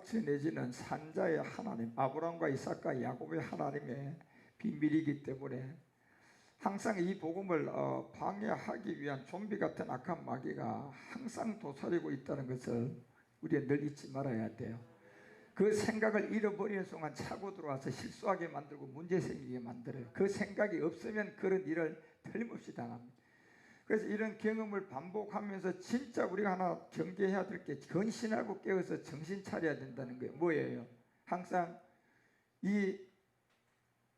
전해지는 산자의 하나님, 아브라함과 이삭과 야곱의 하나님의 비밀이기 때문에 항상 이 복음을 방해하기 위한 좀비 같은 악한 마귀가 항상 도사리고 있다는 것을 우리가 늘 잊지 말아야 돼요. 그 생각을 잃어버리는 순간 차고 들어와서 실수하게 만들고 문제 생기게 만들어요. 그 생각이 없으면 그런 일을 틀림없이 당합니다. 그래서 이런 경험을 반복하면서 진짜 우리가 하나 경계해야 될 게 근신하고 깨어서 정신 차려야 된다는 거예요. 뭐예요? 항상 이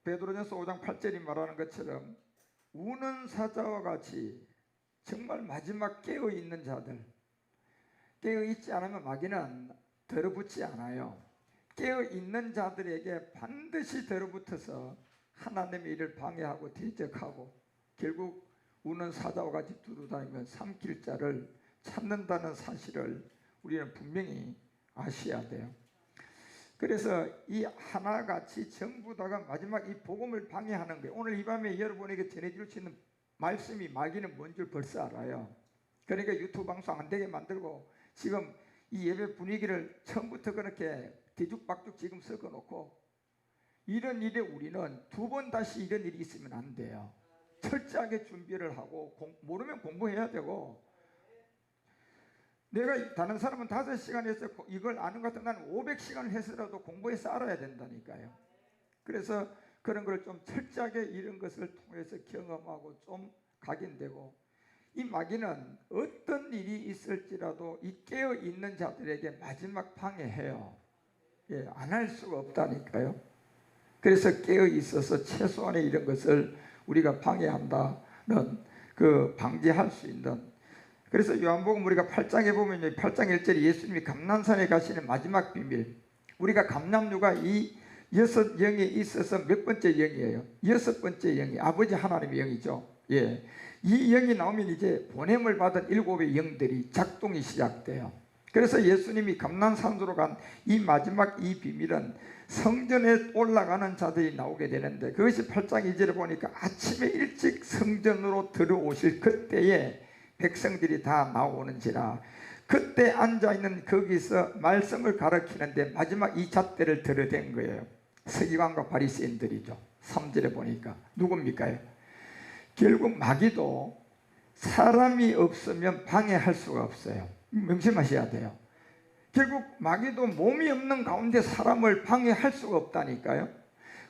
베드로전서 5장 8절이 말하는 것처럼 우는 사자와 같이 정말 마지막 깨어있는 자들, 깨어있지 않으면 마귀는 들어붙지 않아요. 깨어있는 자들에게 반드시 들어붙어서 하나님의 일을 방해하고 대적하고 결국 우는 사자와 같이 두루다니면 삼킬 자를 찾는다는 사실을 우리는 분명히 아셔야 돼요. 그래서 이 하나같이 전부 다가 마지막 이 복음을 방해하는 거예요. 오늘 이 밤에 여러분에게 전해줄 수 있는 말씀이 마귀는 뭔 줄 벌써 알아요. 그러니까 유튜브 방송 안 되게 만들고 지금 이 예배 분위기를 처음부터 그렇게 뒤죽박죽 지금 섞어놓고 이런 일에 우리는 두 번 다시 이런 일이 있으면 안 돼요. 철저하게 준비를 하고 모르면 공부해야 되고, 내가 다른 사람은 5시간 해서 이걸 아는 것 같으면 나는 500시간을 해서라도 공부해서 알아야 된다니까요. 그래서 그런 걸 좀 철저하게 이런 것을 통해서 경험하고 좀 각인되고, 이 마귀는 어떤 일이 있을지라도 이 깨어있는 자들에게 마지막 방해해요. 안 할 수가 없다니까요. 그래서 깨어있어서 최소한의 이런 것을 우리가 방해한다는 그 방지할 수 있는, 그래서 요한복음 우리가 8장에 보면 8장 1절에 예수님이 감람산에 가시는 마지막 비밀, 우리가 감람류가 이 6영에 있어서 몇 번째 영이에요? 6번째 영이 아버지 하나님의 영이죠. 이 영이 나오면 이제 보냄을 받은 7의 영들이 작동이 시작돼요. 그래서 예수님이 감람산으로 간 이 마지막 이 비밀은 성전에 올라가는 자들이 나오게 되는데, 그것이 8장 2절에 보니까 아침에 일찍 성전으로 들어오실 그때에 백성들이 다 나오는지라, 그때 앉아있는 거기서 말씀을 가르치는데 마지막 이 잣대를 들어댄 거예요. 서기관과 바리새인들이죠. 3절에 보니까 누굽니까? 결국 마귀도 사람이 없으면 방해할 수가 없어요. 명심하셔야 돼요. 결국 마귀도 몸이 없는 가운데 사람을 방해할 수가 없다니까요.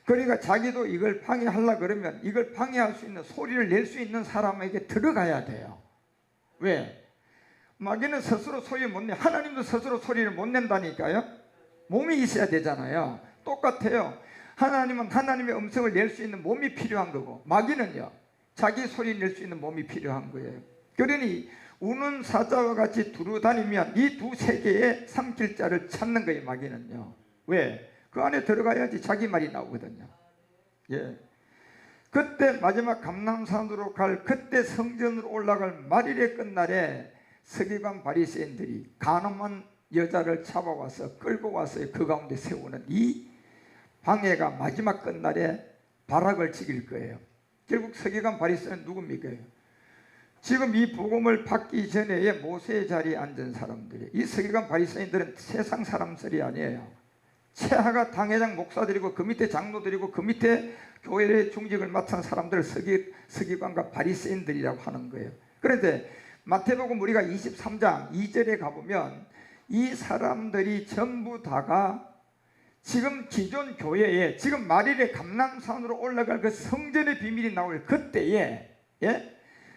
그러니까 자기도 이걸 방해하려고 그러면 이걸 방해할 수 있는, 소리를 낼 수 있는 사람에게 들어가야 돼요. 왜? 마귀는 스스로 소리 못 내. 하나님도 스스로 소리를 못 낸다니까요. 몸이 있어야 되잖아요. 똑같아요. 하나님은 하나님의 음성을 낼 수 있는 몸이 필요한 거고, 마귀는요 자기 소리 낼 수 있는 몸이 필요한 거예요. 그러니 우는 사자와 같이 두루다니면 이 두 세계의 삼킬 자를 찾는 거예요. 마귀는요. 왜? 그 안에 들어가야지 자기 말이 나오거든요. 그때 마지막 감람산으로 갈, 그때 성전으로 올라갈 말일의 끝날에 서기관 바리새인들이 간음한 여자를 잡아와서 끌고 와서 그 가운데 세우는 이 방해가 마지막 끝날에 발악을 지길 거예요. 결국 서기관 바리새인은 누굽니까? 지금 이 복음을 받기 전에 모세의 자리에 앉은 사람들이, 이 서기관 바리새인들은 세상 사람들이 아니에요. 최하가 당회장 목사들이고 그 밑에 장로들이고 그 밑에 교회의 중직을 맡은 사람들을 서기관과 바리새인들이라고 하는 거예요. 그런데 마태복음 우리가 23장 2절에 가보면 이 사람들이 전부 다가 지금 기존 교회에, 지금 말일에 감람산으로 올라갈 그 성전의 비밀이 나올 그때에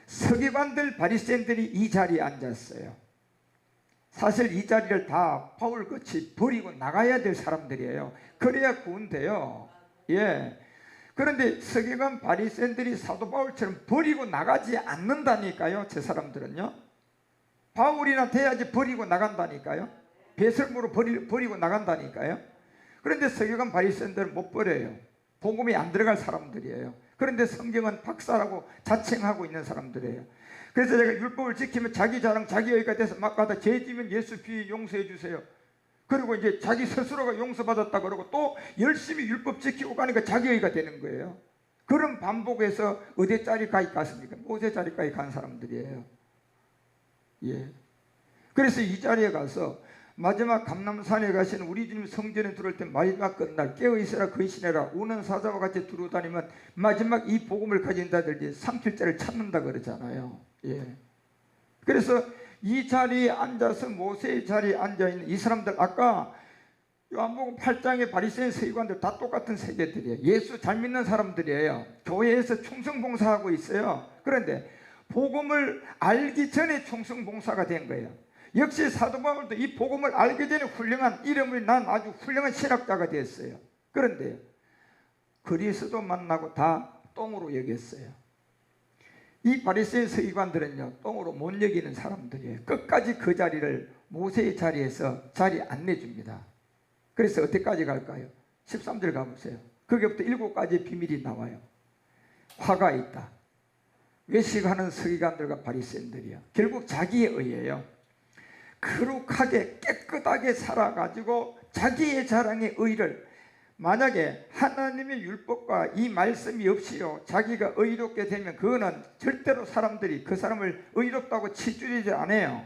서기관들 바리새인들이 이 자리에 앉았어요. 사실 이 자리를 다 바울같이 버리고 나가야 될 사람들이에요. 그래야 구원돼요. 그런데 서기관 바리새인들이 사도 바울처럼 버리고 나가지 않는다니까요. 저 사람들은요. 바울이나 돼야지 버리고 나간다니까요. 배설물로 버리고 나간다니까요. 그런데 서기관 바리새인들은 못 버려요. 복음이 안 들어갈 사람들이에요. 그런데 성경은 박사라고 자칭하고 있는 사람들이에요. 그래서 제가 율법을 지키면 자기 자랑, 자기 여기가 돼서 막 가다 죄 지면 예수 피 용서해 주세요. 그리고 이제 자기 스스로가 용서받았다 그러고 또 열심히 율법 지키고 가니까 자기 여기가 되는 거예요. 그런 반복해서 어디짜리까지 갔습니까? 모세자리까지 간 사람들이에요. 그래서 이 자리에 가서 마지막 감람산에 가신 우리 주님 성전에 들어올 때 마지막 끝날 깨어있으라 근신해라 우는 사자와 같이 두루다니면 마지막 이 복음을 가진 자들이 삼킬 자를 찾는다 그러잖아요. 예. 그래서 이 자리에 앉아서 모세의 자리에 앉아있는 이 사람들, 아까 요한복음 8장의 바리새인 서기관들 다 똑같은 세계들이에요. 예수 잘 믿는 사람들이에요. 교회에서 충성봉사하고 있어요. 그런데 복음을 알기 전에 충성봉사가 된 거예요. 역시 사도 바울도 이 복음을 알기 전에 훌륭한 이름을 난 아주 훌륭한 신학자가 됐어요. 그런데 그리스도 만나고 다 똥으로 여겼어요. 이 바리새인 서기관들은요, 똥으로 못 여기는 사람들이에요. 끝까지 그 자리를 모세의 자리에서 자리 안 내줍니다. 그래서 어디까지 갈까요? 13절 가보세요. 거기부터 7가지의 비밀이 나와요. 화가 있다. 외식하는 서기관들과 바리새인들이요, 결국 자기에 의해요. 거룩하게 깨끗하게 살아가지고 자기의 자랑의 의를, 만약에 하나님의 율법과 이 말씀이 없이요 자기가 의롭게 되면 그거는 절대로 사람들이 그 사람을 의롭다고 치주리지 않아요.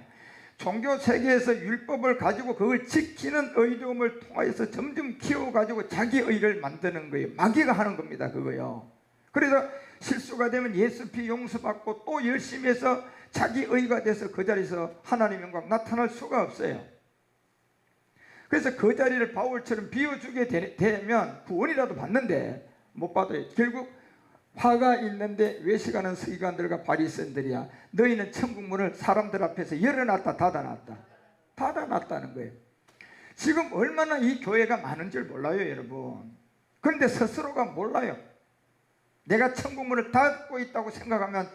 종교 세계에서 율법을 가지고 그걸 지키는 의로움을 통해서 점점 키워가지고 자기 의를 만드는 거예요. 마귀가 하는 겁니다, 그거요. 그래서 실수가 되면 예수 피 용서받고 또 열심히 해서 자기 의가 돼서 그 자리에서 하나님의 영광 나타날 수가 없어요. 그래서 그 자리를 바울처럼 비워주게 되면 구원이라도 받는데 못 받아요. 결국 화가 있는데 외식하는 서기관들과 바리새인들이야, 너희는 천국문을 사람들 앞에서 열어놨다 닫아놨다. 닫아놨다는 거예요. 지금 얼마나 이 교회가 많은 줄 몰라요, 여러분. 그런데 스스로가 몰라요. 내가 천국문을 닫고 있다고 생각하면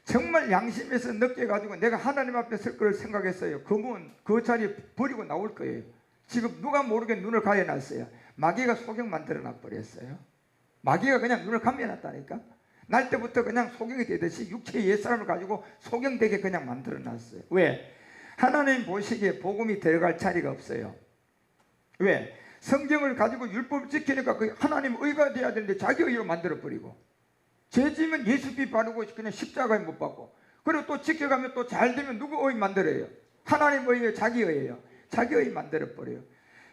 정말 양심에서 느껴가지고 내가 하나님 앞에 설 걸 생각했어요. 그 문, 그 자리 버리고 나올 거예요. 지금 누가 모르게 눈을 가려놨어요. 마귀가 소경 만들어놔 버렸어요. 마귀가 그냥 눈을 감겨놨다니까. 날 때부터 그냥 소경이 되듯이 육체의 옛사람을 가지고 소경되게 그냥 만들어놨어요. 왜? 하나님 보시기에 복음이 들어갈 자리가 없어요. 왜? 성경을 가지고 율법을 지키니까 그 하나님 의가 돼야 되는데 자기 의로 만들어버리고, 죄 지면 예수 피 바르고 그냥 십자가에 못 박고, 그리고 또 지켜가면 또 잘 되면 누구 의 만들어요? 하나님 의예요, 자기 의예요? 자기 의 만들어버려요.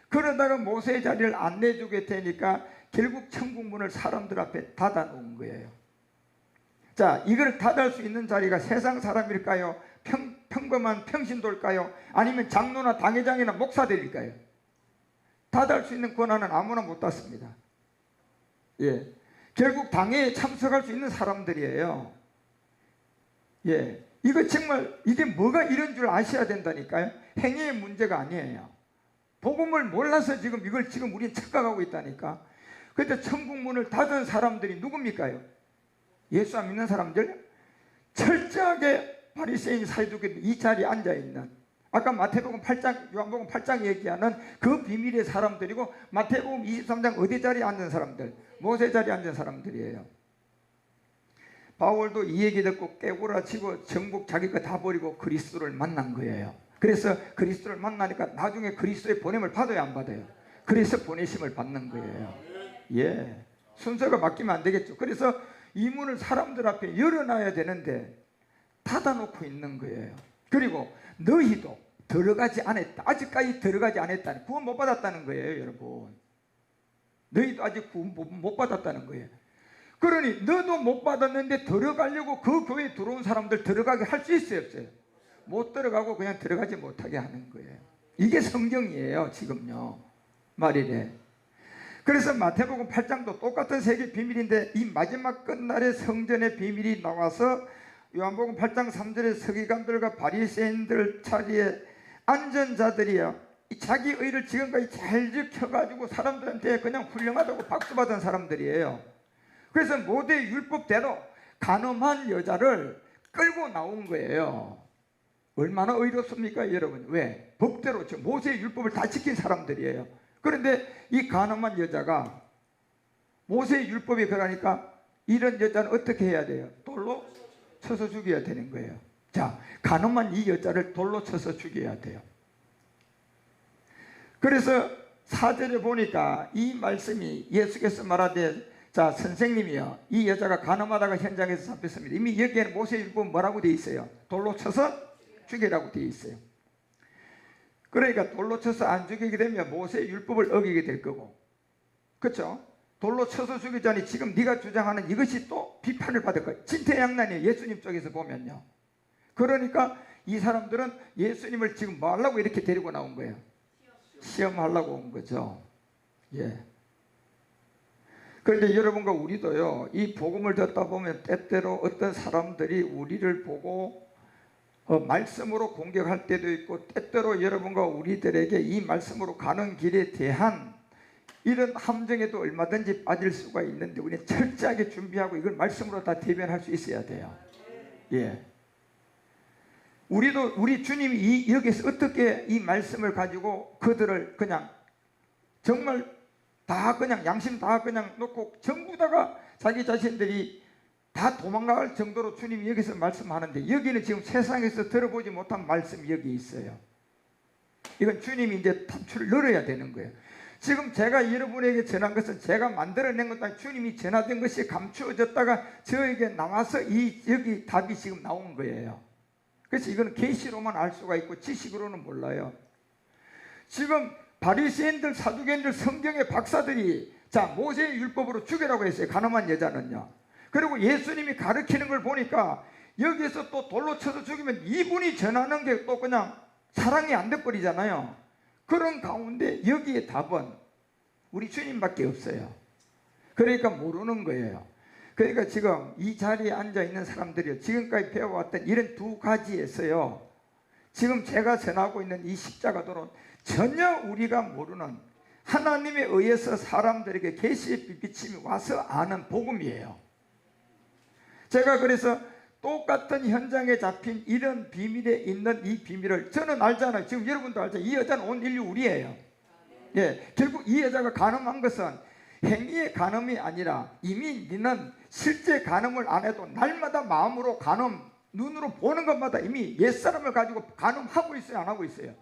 그러다가 모세의 자리를 안 내주게 되니까 결국 천국문을 사람들 앞에 닫아놓은 거예요. 자, 이걸 닫을 수 있는 자리가 세상 사람일까요? 평범한 평신도일까요? 아니면 장로나 당회장이나 목사들일까요? 닫을 수 있는 권한은 아무나 못 닫습니다. 예, 결국 당회에 참석할 수 있는 사람들이에요. 예, 이거 정말 이게 뭐가 이런 줄 아셔야 된다니까요. 행위의 문제가 아니에요. 복음을 몰라서 지금 이걸 지금 우리는 착각하고 있다니까. 그런데 천국문을 닫은 사람들이 누굽니까요? 예수 안 믿는 사람들, 철저하게 바리새인 사두개들 이 자리에 앉아있는, 아까 마태복음 8장, 요한복음 8장 얘기하는 그 비밀의 사람들이고, 마태복음 23장 어디 자리에 앉은 사람들? 모세 자리에 앉은 사람들이에요. 바울도 이 얘기 듣고 깨구라치고 정복 자기 거 다 버리고 그리스도를 만난 거예요. 그래서 그리스도를 만나니까 나중에 그리스도의 보냄을 받아야 안 받아요? 그래서 보내심을 받는 거예요. 예, 순서가 바뀌면 안 되겠죠. 그래서 이 문을 사람들 앞에 열어놔야 되는데 닫아놓고 있는 거예요. 그리고 너희도 들어가지 않았다. 아직까지 들어가지 않았다니, 구원 못 받았다는 거예요, 여러분. 너희도 아직 구원 못 받았다는 거예요. 그러니 너도 못 받았는데 들어가려고 그 교회에 들어온 사람들 들어가게 할 수 있어요, 없어요? 못 들어가고 그냥 들어가지 못하게 하는 거예요. 이게 성경이에요, 지금요. 말이래. 그래서 마태복음 8장도 똑같은 세계 비밀인데 이 마지막 끝날의 성전의 비밀이 나와서 요한복음 8장 3절에 서기관들과 바리새인들 자리에 앉은 자들이요, 자기 의를 지금까지 잘 지켜가지고 사람들한테 그냥 훌륭하다고 박수받은 사람들이에요. 그래서 모세 율법대로 간음한 여자를 끌고 나온 거예요. 얼마나 의롭습니까, 여러분? 왜? 법대로 모세 율법을 다 지킨 사람들이에요. 그런데 이 간음한 여자가 모세 율법이 그러니까 이런 여자는 어떻게 해야 돼요? 돌로 쳐서 죽여야 되는 거예요. 자, 간음한 이 여자를 돌로 쳐서 죽여야 돼요. 그래서 4절에 보니까 이 말씀이 예수께서 말하되, 자, 선생님이요, 이 여자가 간음하다가 현장에서 잡혔습니다. 이미 여기에는 모세 율법 뭐라고 되어 있어요? 돌로 쳐서 죽이라고 되어 있어요. 그러니까 돌로 쳐서 안 죽이게 되면 모세의 율법을 어기게 될 거고, 그렇죠? 돌로 쳐서 죽이자니 지금 네가 주장하는 이것이 또 비판을 받을 거예요. 진퇴양난이에요. 예수님 쪽에서 보면요. 그러니까 이 사람들은 예수님을 지금 뭐 하려고 이렇게 데리고 나온 거예요? 시험하려고 온 거죠. 예. 그런데 여러분과 우리도요, 이 복음을 듣다 보면 때때로 어떤 사람들이 우리를 보고 말씀으로 공격할 때도 있고, 때때로 여러분과 우리들에게 이 말씀으로 가는 길에 대한 이런 함정에도 얼마든지 빠질 수가 있는데, 우리는 철저하게 준비하고 이걸 말씀으로 다 대변할 수 있어야 돼요. 예. 우리 주님이 여기서 어떻게 이 말씀을 가지고 그들을 그냥 정말 다 그냥 양심 다 그냥 놓고 전부 다가 자기 자신들이 다 도망갈 정도로 주님이 여기서 말씀하는데, 여기는 지금 세상에서 들어보지 못한 말씀이 여기 있어요. 이건 주님이 이제 탐출을 늘어야 되는 거예요. 지금 제가 여러분에게 전한 것은 제가 만들어낸 것도 아니고 주님이 전하된 것이 감추어졌다가 저에게 나와서 여기 답이 지금 나온 거예요. 그래서 이거는 계시로만 알 수가 있고 지식으로는 몰라요. 지금 바리새인들, 사두개인들, 성경의 박사들이 자, 모세의 율법으로 죽이라고 했어요. 가늠한 여자는요. 그리고 예수님이 가르치는 걸 보니까 여기서 또 돌로 쳐서 죽이면 이분이 전하는 게 또 그냥 사랑이 안 돼버리잖아요. 그런 가운데 여기에 답은 우리 주님밖에 없어요. 그러니까 모르는 거예요. 그러니까 지금 이 자리에 앉아 있는 사람들이 지금까지 배워왔던 이런 두 가지에서요, 지금 제가 전하고 있는 이 십자가도는 전혀 우리가 모르는 하나님에 의해서 사람들에게 계시의 비침이 와서 아는 복음이에요. 제가 그래서 똑같은 현장에 잡힌 이런 비밀에 있는 이 비밀을 저는 알잖아요. 지금 여러분도 알죠. 이 여자는 온 인류 우리예요. 예, 결국 이 여자가 간음한 것은 행위의 간음이 아니라 이미 너는 실제 간음을 안 해도 날마다 마음으로 간음, 눈으로 보는 것마다 이미 옛사람을 가지고 간음하고 있어요, 안 하고 있어요?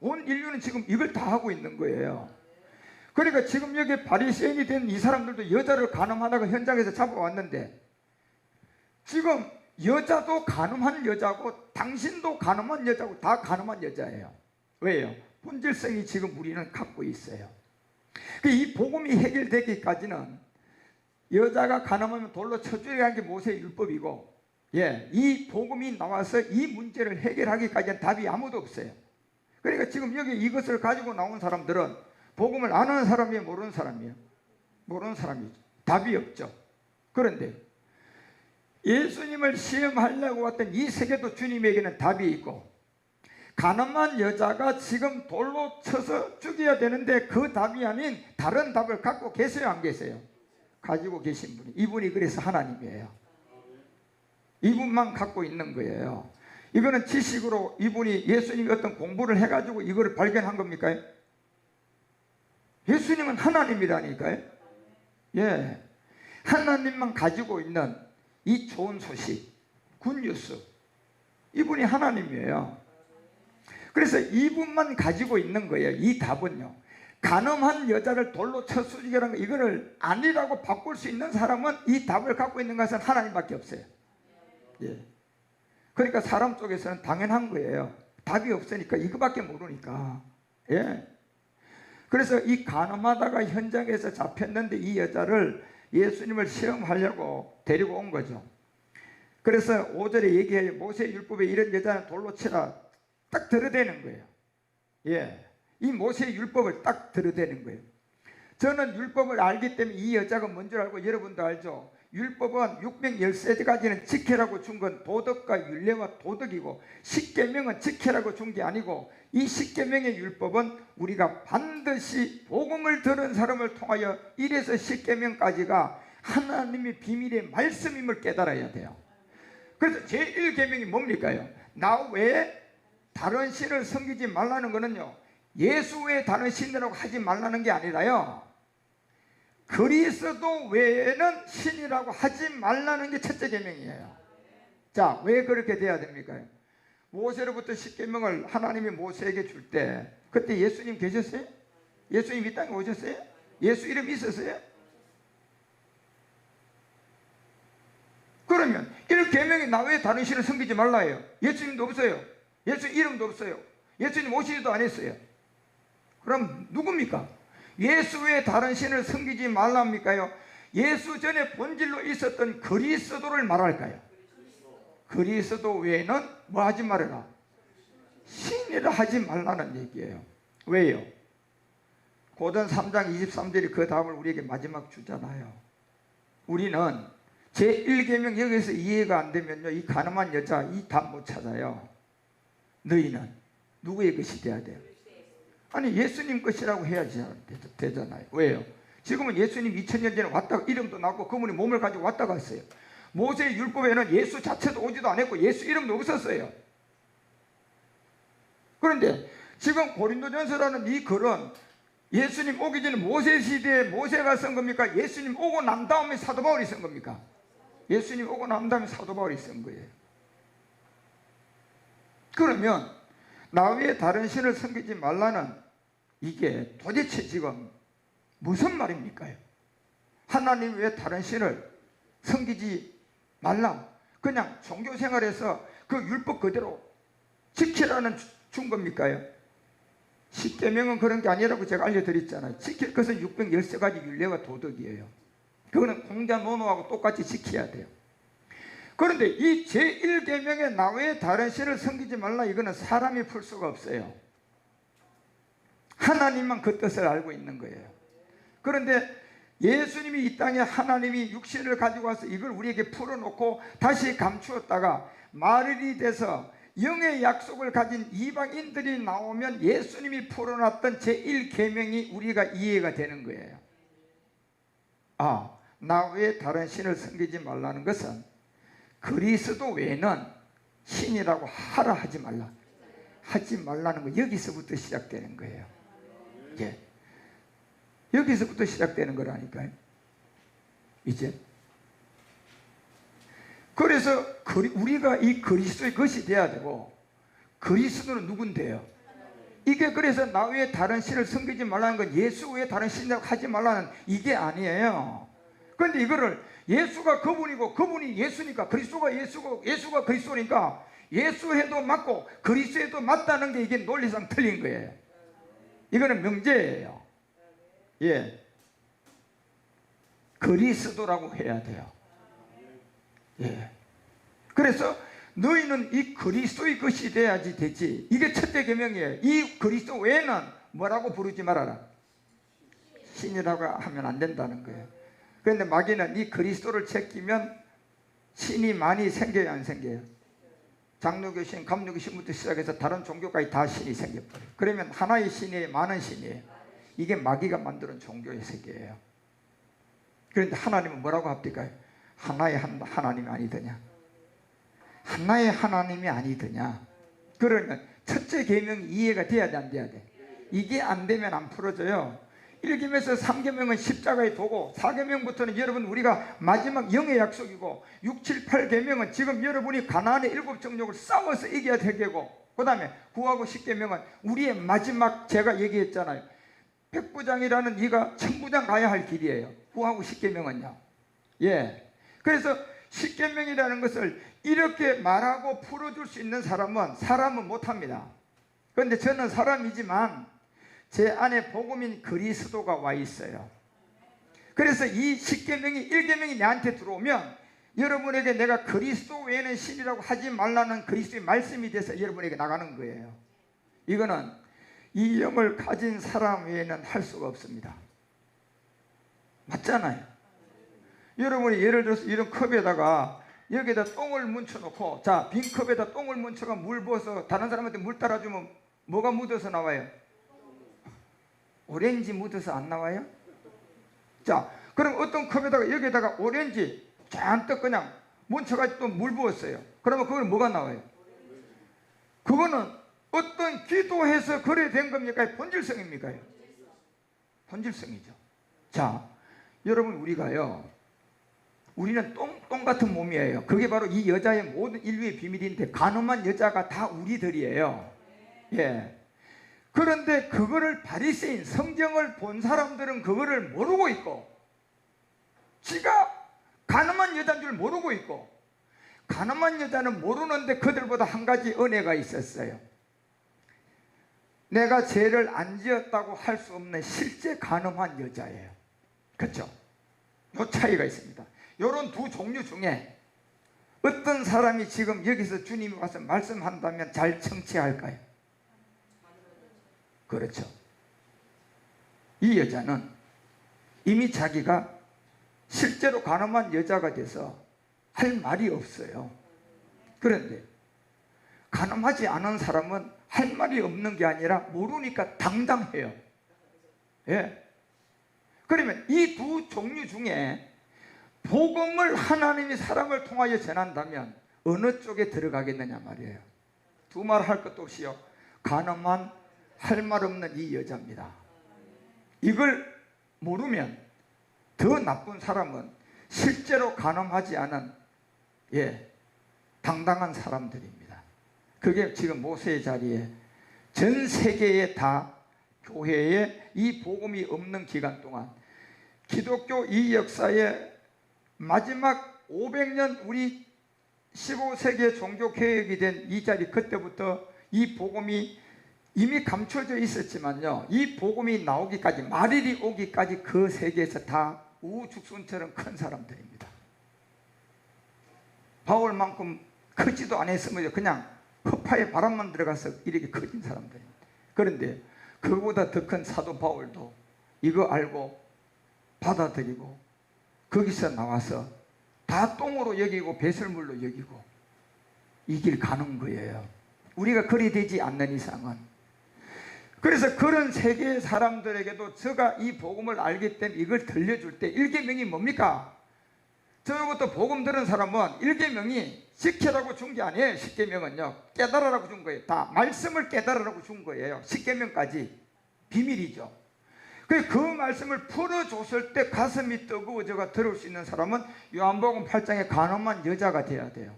온 인류는 지금 이걸 다 하고 있는 거예요. 그러니까 지금 여기 바리새인이 된 이 사람들도 여자를 간음하다가 현장에서 잡아왔는데, 지금 여자도 간음한 여자고 당신도 간음한 여자고 다 간음한 여자예요. 왜요? 본질성이 지금 우리는 갖고 있어요. 이 복음이 해결되기까지는 여자가 간음하면 돌로 쳐주게 한 게 모세의 율법이고, 예, 이 복음이 나와서 이 문제를 해결하기까지는 답이 아무도 없어요. 그러니까 지금 여기 이것을 가지고 나온 사람들은 복음을 아는 사람이에요, 모르는 사람이에요? 모르는 사람이죠. 답이 없죠. 그런데 예수님을 시험하려고 왔던 이 세계도 주님에게는 답이 있고, 가늠한 여자가 지금 돌로 쳐서 죽여야 되는데 그 답이 아닌 다른 답을 갖고 계세요, 안 계세요? 가지고 계신 분이, 이분이 그래서 하나님이에요. 이분만 갖고 있는 거예요. 이거는 지식으로 이분이 예수님이 어떤 공부를 해가지고 이걸 발견한 겁니까? 예수님은 하나님이라니까요. 예, 하나님만 가지고 있는 이 좋은 소식, 굿뉴스, 이분이 하나님이에요. 그래서 이분만 가지고 있는 거예요. 이 답은요, 간음한 여자를 돌로 쳐 죽이라는 거, 이거를 아니라고 바꿀 수 있는 사람은, 이 답을 갖고 있는 것은 하나님밖에 없어요. 예. 그러니까 사람 쪽에서는 당연한 거예요. 답이 없으니까, 이거밖에 모르니까. 예. 그래서 이 간음하다가 현장에서 잡혔는데 이 여자를 예수님을 시험하려고 데리고 온 거죠. 그래서 5절에 얘기해요. 모세의 율법에 이런 여자는 돌로 치라 딱 들어대는 거예요. 예, 이 모세의 율법을 딱 들어대는 거예요. 저는 율법을 알기 때문에 이 여자가 뭔 줄 알고, 여러분도 알죠? 율법은 613가지는 지키라고 준 건 도덕과 율례와 도덕이고, 십계명은 지키라고 준 게 아니고, 이 십계명의 율법은 우리가 반드시 복음을 들은 사람을 통하여 1에서 10계명까지가 하나님의 비밀의 말씀임을 깨달아야 돼요. 그래서 제1계명이 뭡니까요? 나 외에 다른 신을 섬기지 말라는 거는요, 예수 외에 다른 신이라고 하지 말라는 게 아니라요, 그리스도 외에는 신이라고 하지 말라는 게 첫째 계명이에요. 자, 왜 그렇게 돼야 됩니까? 모세로부터 십계명을 하나님이 모세에게 줄 때, 그때 예수님 계셨어요? 예수님 이 땅에 오셨어요? 예수 이름 있었어요? 그러면 1계명이 나 외에 다른 신을 섬기지 말라예요. 예수님도 없어요. 예수 이름도 없어요. 예수님 오시지도 않았어요. 그럼 누굽니까? 예수 외에 다른 신을 섬기지 말랍니까요? 예수 전에 본질로 있었던 그리스도를 말할까요? 그리스도 외에는 뭐 하지 말아라? 신이라 하지 말라는 얘기예요. 왜요? 고전 3장 23절이 그 답을 우리에게 마지막 주잖아요. 우리는 제1계명 여기서 이해가 안 되면요, 이 가늠한 여자 이 답 못 찾아요. 너희는 누구의 것이 돼야 돼요? 아니 예수님 것이라고 해야지 되잖아요. 왜요? 지금은 예수님 2000년 전에 왔다가 이름도 나고 그분이 몸을 가지고 왔다 갔어요. 모세의 율법에는 예수 자체도 오지도 않았고 예수 이름도 없었어요. 그런데 지금 고린도전서라는 이 글은 예수님 오기 전에 모세 시대에 모세가 쓴 겁니까? 예수님 오고 난 다음에 사도 바울이 쓴 겁니까? 예수님 오고 난 다음에 사도 바울이 쓴 거예요. 그러면 나 외에 다른 신을 섬기지 말라는 이게 도대체 지금 무슨 말입니까? 하나님 외에 다른 신을 섬기지 말라. 그냥 종교생활에서 그 율법 그대로 지키라는 준 겁니까? 십계명은 그런 게 아니라고 제가 알려드렸잖아요. 지킬 것은 613가지 율례와 도덕이에요. 그거는 공자노노하고 똑같이 지켜야 돼요. 그런데 이 제1계명에 나 외에 다른 신을 섬기지 말라, 이거는 사람이 풀 수가 없어요. 하나님만 그 뜻을 알고 있는 거예요. 그런데 예수님이 이 땅에 하나님이 육신을 가지고 와서 이걸 우리에게 풀어놓고 다시 감추었다가 말일이 돼서 영의 약속을 가진 이방인들이 나오면 예수님이 풀어놨던 제1계명이 우리가 이해가 되는 거예요. 아, 나 외에 다른 신을 섬기지 말라는 것은 그리스도 외에는 신이라고 하라 하지 말라, 하지 말라는 거, 여기서부터 시작되는 거예요. 예. 여기서부터 시작되는 거라니까요. 이제 그래서 우리가 이 그리스도의 것이 돼야 되고, 그리스도는 누군데요? 이게 그래서 나 외에 다른 신을 섬기지 말라는 건 예수 외에 다른 신이라고 하지 말라는 이게 아니에요. 그런데 이거를 예수가 그분이고 그분이 예수니까, 그리스도가 예수고 예수가 그리스도니까 예수해도 맞고 그리스도해도 맞다는 게 이게 논리상 틀린 거예요. 이거는 명제예요. 예, 그리스도라고 해야 돼요. 예. 그래서 너희는 이 그리스도의 것이 돼야지 되지. 이게 첫째 계명이에요. 이 그리스도 외에는 뭐라고 부르지 말아라, 신이라고 하면 안 된다는 거예요. 그런데 마귀는 이 그리스도를 제끼면 신이 많이 생겨요, 안 생겨요? 장로교 신, 감리교 신부터 시작해서 다른 종교까지 다 신이 생겨버려요. 그러면 하나의 신이에요, 많은 신이에요? 이게 마귀가 만드는 종교의 세계예요. 그런데 하나님은 뭐라고 합니까? 하나의 하나님이 아니더냐? 하나의 하나님이 아니더냐? 그러면 첫째 계명이 이해가 돼야 돼, 안 돼야 돼? 이게 안 되면 안 풀어져요. 1계명에서 3계명은 십자가의 도고, 4계명부터는 여러분 우리가 마지막 영의 약속이고, 6, 7, 8계명은 지금 여러분이 가나안의 7정욕을 싸워서 이겨야 될 게고, 그 다음에 9하고 10계명은 우리의 마지막, 제가 얘기했잖아요, 백부장이라는 이가 천부장 가야 할 길이에요. 9하고 10계명은요. 예. 그래서 10계명이라는 것을 이렇게 말하고 풀어줄 수 있는 사람은 못합니다. 그런데 저는 사람이지만 제 안에 복음인 그리스도가 와 있어요. 그래서 이 10계명이 1계명이 내한테 들어오면 여러분에게 내가 그리스도 외에는 신이라고 하지 말라는 그리스도의 말씀이 돼서 여러분에게 나가는 거예요. 이거는 이 영을 가진 사람 외에는 할 수가 없습니다. 맞잖아요. 여러분이 예를 들어서 이런 컵에다가 여기에다 똥을 묻혀놓고, 자, 빈 컵에다 똥을 묻혀가 물 부어서 다른 사람한테 물 따라주면 뭐가 묻어서 나와요? 오렌지 묻어서 안 나와요? 자, 그럼 어떤 컵에다가 여기에다가 오렌지 잔뜩 그냥 묻혀가지고 또 물 부었어요. 그러면 그건 뭐가 나와요? 그거는 어떤 기도해서 그래 된 겁니까? 본질성입니까? 본질성이죠. 자, 여러분 우리는 똥 같은 몸이에요. 그게 바로 이 여자의 모든 인류의 비밀인데, 가늠한 여자가 다 우리들이에요. 예. 그런데 그거를 바리새인, 성경을 본 사람들은 그거를 모르고 있고, 지가 가늠한 여자인 줄 모르고 있고, 가늠한 여자는 모르는데 그들보다 한 가지 은혜가 있었어요. 내가 죄를 안 지었다고 할 수 없는 실제 간음한 여자예요. 그렇죠? 요 차이가 있습니다. 요런 두 종류 중에 어떤 사람이 지금 여기서 주님이 와서 말씀한다면 잘 청취할까요? 그렇죠. 이 여자는 이미 자기가 실제로 간음한 여자가 돼서 할 말이 없어요. 그런데 간음하지 않은 사람은 할 말이 없는 게 아니라 모르니까 당당해요. 예. 그러면 이 두 종류 중에 복음을 하나님이 사람을 통하여 전한다면 어느 쪽에 들어가겠느냐 말이에요. 두 말 할 것도 없이요. 간음한 할 말 없는 이 여자입니다. 이걸 모르면 더 나쁜 사람은 실제로 간음하지 않은 당당한 사람들입니다. 그게 지금 모세의 자리에 전 세계에 다 교회에 이 복음이 없는 기간 동안 기독교 이 역사의 마지막 500년 우리 15세기의 종교개혁이 된 이 자리, 그때부터 이 복음이 이미 감춰져 있었지만요, 이 복음이 나오기까지, 말일이 오기까지 그 세계에서 다 우죽순처럼 큰 사람들입니다. 바울만큼 크지도 않았으면 그냥 허파에 바람만 들어가서 이렇게 커진 사람들입니다. 그런데 그보다 더 큰 사도 바울도 이거 알고 받아들이고 거기서 나와서 다 똥으로 여기고 배설물로 여기고 이 길 가는 거예요. 우리가 그리 되지 않는 이상은. 그래서 그런 세계의 사람들에게도 제가 이 복음을 알기 때문에 이걸 들려줄 때 일계명이 뭡니까? 저부터 복음 들은 사람은 일계명이 지키라고 준 게 아니에요. 십계명은요, 깨달으라고 준 거예요. 다 말씀을 깨달으라고 준 거예요. 십계명까지 비밀이죠. 그 말씀을 풀어줬을 때 가슴이 뜨거워져가 들을 수 있는 사람은 요한복음 8장에 간음한 여자가 돼야 돼요.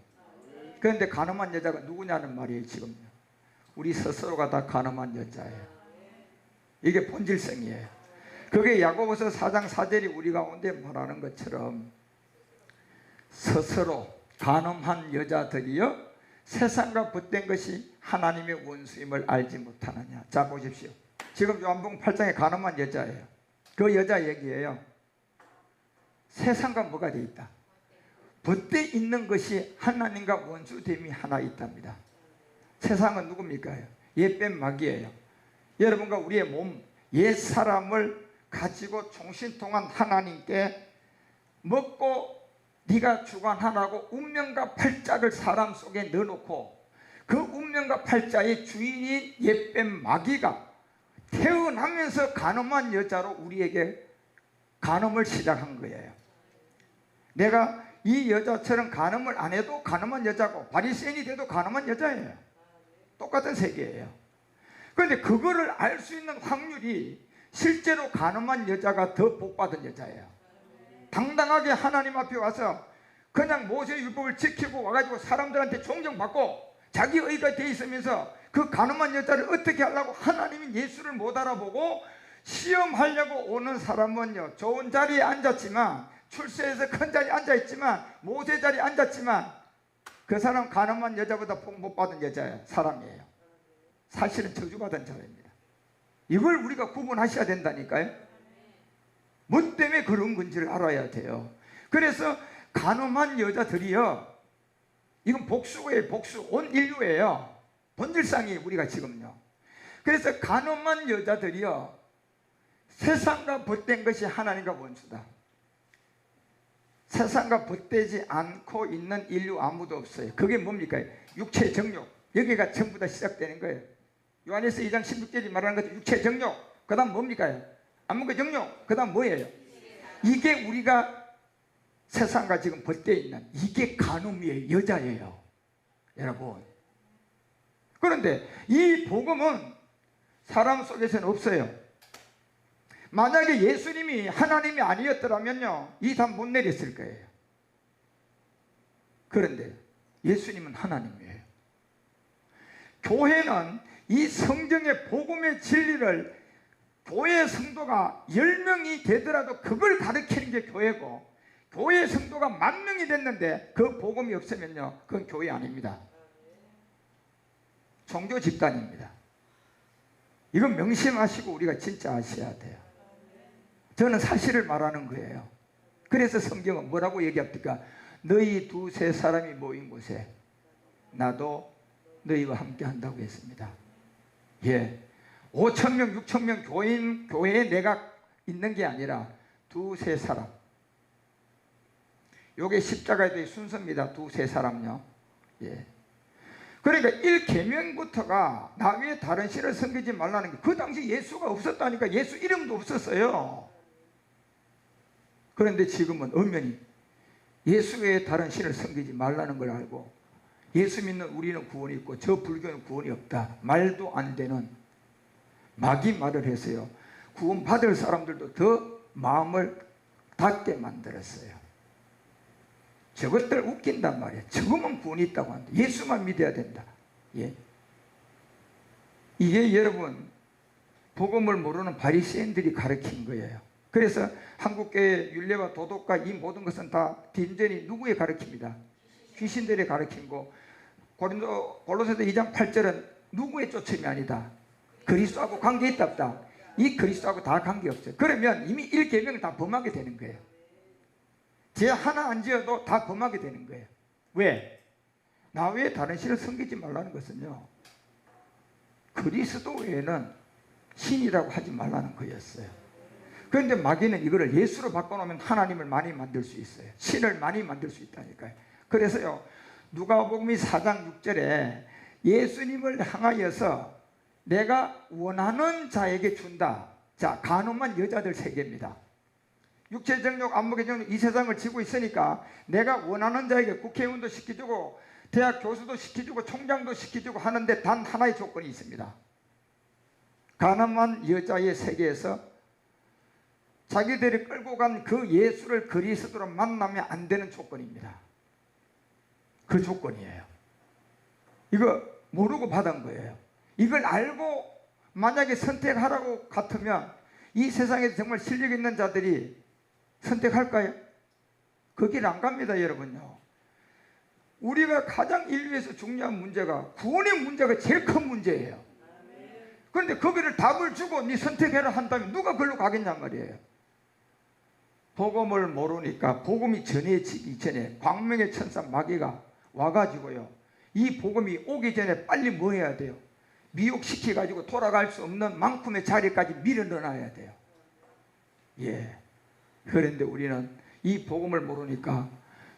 그런데 간음한 여자가 누구냐는 말이에요. 지금요, 우리 스스로가 다 간음한 여자예요. 이게 본질성이에요. 그게 야고보서 4장 4절이 우리 가운데 말하는 것처럼 스스로 간음한 여자들이여 세상과 붙된 것이 하나님의 원수임을 알지 못하느냐. 자 보십시오. 지금 요한복음 8장에 간음한 여자예요. 그 여자 얘기예요. 세상과 뭐가 돼 있다? 붙대 있는 것이 하나님과 원수됨이 하나 있답니다. 세상은 누굽니까? 옛뱀 마귀예요. 여러분과 우리의 몸, 옛사람을 가지고 종신통한 하나님께 먹고 네가 주관하라고 운명과 팔자를 사람 속에 넣어놓고 그 운명과 팔자의 주인인 옛뱀 마귀가 태어나면서 간음한 여자로 우리에게 간음을 시작한 거예요. 내가 이 여자처럼 간음을 안 해도 간음한 여자고 바리새인이 돼도 간음한 여자예요. 똑같은 세계예요. 그런데 그거를 알 수 있는 확률이 실제로 간음한 여자가 더 복받은 여자예요. 당당하게 하나님 앞에 와서 그냥 모세 율법을 지키고 와가지고 사람들한테 존경받고 자기 의가 돼 있으면서 그 간음한 여자를 어떻게 하려고 하나님이 예수를 못 알아보고 시험하려고 오는 사람은요, 좋은 자리에 앉았지만, 출세해서 큰 자리에 앉아있지만, 모세 자리에 앉았지만 그 사람 간음한 여자보다 복 못 받은 여자예요. 사람이에요. 사실은 저주받은 자입니다. 이걸 우리가 구분하셔야 된다니까요. 뭐 때문에 그런 건지를 알아야 돼요. 그래서 간음한 여자들이요, 이건 복수예요. 복수. 온 인류예요. 본질상이 우리가 지금요. 그래서 간음한 여자들이요, 세상과 벗된 것이 하나님과 원수다. 세상과 벗되지 않고 있는 인류 아무도 없어요. 그게 뭡니까? 육체 정욕. 여기가 전부 다 시작되는 거예요. 요한에서 2장 16절이 말하는 것처럼 육체 정욕, 그 다음 뭡니까? 안목의 정욕, 그 다음 뭐예요? 이게 우리가 세상과 지금 벗되어 있는, 이게 간음이에요. 여자예요. 여러분. 그런데 이 복음은 사람 속에서는 없어요. 만약에 예수님이 하나님이 아니었더라면요, 이 담 못 내렸을 거예요. 그런데 예수님은 하나님이에요. 교회는 이 성경의 복음의 진리를 교회 성도가 10명이 되더라도 그걸 가르치는 게 교회고, 교회 성도가 10,000명이 됐는데 그 복음이 없으면요, 그건 교회 아닙니다. 종교 집단입니다. 이건 명심하시고 우리가 진짜 아셔야 돼요. 저는 사실을 말하는 거예요. 그래서 성경은 뭐라고 얘기합니까? 너희 두세 사람이 모인 곳에 나도 너희와 함께 한다고 했습니다. 예, 5,000명 6,000명 교회에 내가 있는 게 아니라 두세 사람. 요게 십자가의 순서입니다. 두세 사람요. 예. 그러니까 1계명부터가 나 외에 다른 신을 섬기지 말라는 게, 그 당시 예수가 없었다니까. 예수 이름도 없었어요. 그런데 지금은 엄연히 예수 외에 다른 신을 섬기지 말라는 걸 알고, 예수 믿는 우리는 구원이 있고 저 불교는 구원이 없다, 말도 안 되는 마귀 말을 해서요, 구원 받을 사람들도 더 마음을 닫게 만들었어요. 저것들 웃긴단 말이에요. 저거만 구원이 있다고 한다. 예수만 믿어야 된다. 예. 이게 여러분 복음을 모르는 바리새인들이 가르친 거예요. 그래서 한국교회 율례와 도덕과 이 모든 것은 다 딘전이 누구에 가르칩니다? 귀신들에 가르친 거. 골로새서 2장 8절은 누구의 초점이 아니다. 그리스도하고 관계 있다 없다. 이 그리스도하고 다 관계없어요. 그러면 이미 1계명을 다 범하게 되는 거예요. 죄 하나 안 지어도 다 범하게 되는 거예요. 왜? 나 외에 다른 신을 섬기지 말라는 것은요, 그리스도 외에는 신이라고 하지 말라는 거였어요. 그런데 마귀는 이거를 예수로 바꿔놓으면 하나님을 많이 만들 수 있어요. 신을 많이 만들 수 있다니까요. 그래서요, 누가복음 4장 6절에 예수님을 향하여서 내가 원하는 자에게 준다. 자, 간음한 여자들 3개입니다. 육체정욕, 안목의정욕, 이 세상을 지고 있으니까 내가 원하는 자에게 국회의원도 시켜주고 대학 교수도 시켜주고 총장도 시켜주고 하는데 단 하나의 조건이 있습니다. 가늠한 여자의 세계에서 자기들이 끌고 간 그 예수를 그리스도로 만나면 안 되는 조건입니다. 그 조건이에요. 이거 모르고 받은 거예요. 이걸 알고 만약에 선택하라고 같으면 이 세상에 정말 실력 있는 자들이 선택할까요? 그 길 안 갑니다, 여러분요. 우리가 가장 인류에서 중요한 문제가 구원의 문제가 제일 큰 문제예요. 그런데 거기를 답을 주고 네 선택해라 한다면 누가 그걸로 가겠냔 말이에요. 복음을 모르니까 복음이 전해지기 전에 광명의 천사 마귀가 와가지고요, 이 복음이 오기 전에 빨리 뭐 해야 돼요? 미혹시켜가지고 돌아갈 수 없는 만큼의 자리까지 밀어 넣어놔야 돼요. 예. 그런데 우리는 이 복음을 모르니까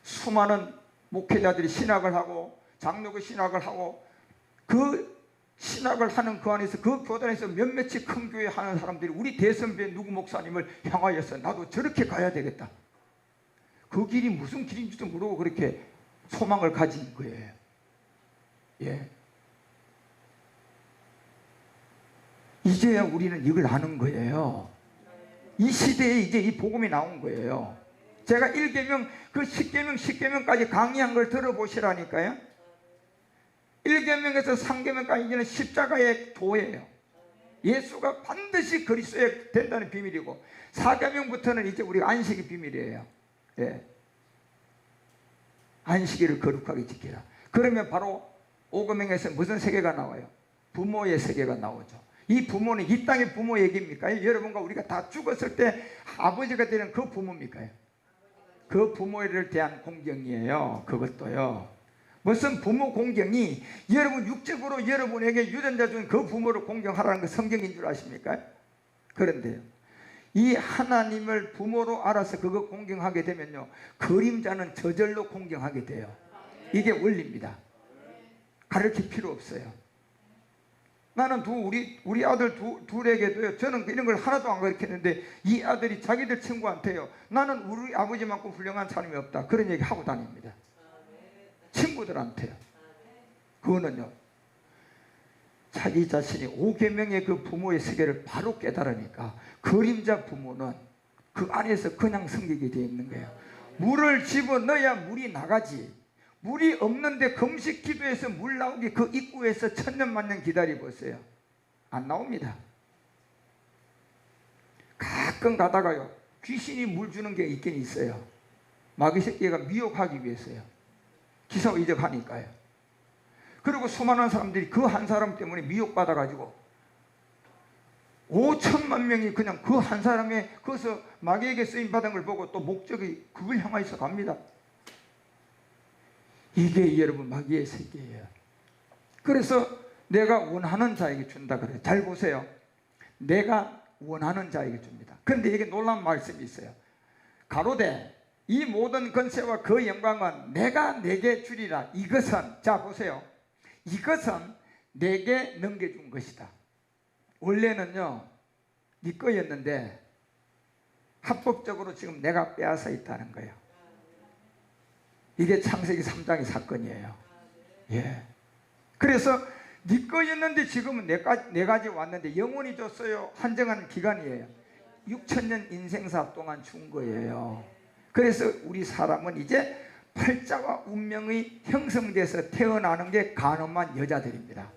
수많은 목회자들이 신학을 하고 장로교 신학을 하고 그 신학을 하는 그 안에서 그 교단에서 몇몇이 큰 교회 하는 사람들이 우리 대선배 누구 목사님을 향하여서 나도 저렇게 가야 되겠다. 그 길이 무슨 길인지도 모르고 그렇게 소망을 가진 거예요. 예. 이제야 우리는 이걸 아는 거예요. 이 시대에 이제 이 복음이 나온 거예요. 제가 1계명, 그 10계명까지 강의한 걸 들어보시라니까요. 1계명에서 3계명까지 이제는 십자가의 도예요. 예수가 반드시 그리스도에 된다는 비밀이고 4계명부터는 이제 우리가 안식이 비밀이에요. 예. 안식일을 거룩하게 지키라. 그러면 바로 5계명에서 무슨 세계가 나와요? 부모의 세계가 나오죠. 이 부모는 이 땅의 부모 얘기입니까? 여러분과 우리가 다 죽었을 때 아버지가 되는 그 부모입니까? 그 부모를 대한 공경이에요. 그것도요. 무슨 부모 공경이 여러분 육적으로 여러분에게 유전자 준 그 부모를 공경하라는 거 성경인 줄 아십니까? 그런데요, 이 하나님을 부모로 알아서 그거 공경하게 되면요, 그림자는 저절로 공경하게 돼요. 이게 원리입니다. 가르칠 필요 없어요. 나는 우리 아들 둘에게도요, 저는 이런 걸 하나도 안 가르쳤는데 이 아들이 자기들 친구한테요, 나는 우리 아버지만큼 훌륭한 사람이 없다, 그런 얘기 하고 다닙니다. 친구들한테요. 그거는요, 자기 자신이 5계명의 그 부모의 세계를 바로 깨달으니까 그림자 부모는 그 안에서 그냥 섬기게 되어 있는 거예요. 물을 집어넣어야 물이 나가지, 물이 없는데 금식 기도해서 물 나오기 그 입구에서 천년만년 기다려보세요. 안 나옵니다. 가끔 가다가요, 귀신이 물 주는 게 있긴 있어요. 마귀 새끼가 미혹하기 위해서요. 기사의적하니까요. 그리고 수많은 사람들이 그 한 사람 때문에 미혹받아가지고 5천만 명이 그냥 그 한 사람의 거기서 마귀에게 쓰임 받은 걸 보고 또 목적이 그걸 향해서 갑니다. 이게 여러분 마귀의 세계예요. 그래서 내가 원하는 자에게 준다 그래요. 잘 보세요. 내가 원하는 자에게 줍니다. 그런데 이게 놀라운 말씀이 있어요. 가로되 이 모든 권세와 그 영광은 내가 내게 주리라. 이것은, 자 보세요, 이것은 내게 넘겨준 것이다. 원래는요 네 거였는데 합법적으로 지금 내가 빼앗아 있다는 거예요. 이게 창세기 3장의 사건이에요. 예. 그래서 네 거였는데 지금은 내가지 왔는데 영원히 줬어요. 한정한 기간이에요. 6천년 인생사 동안 준 거예요. 그래서 우리 사람은 이제 팔자와 운명이 형성돼서 태어나는 게 가늠한 여자들입니다.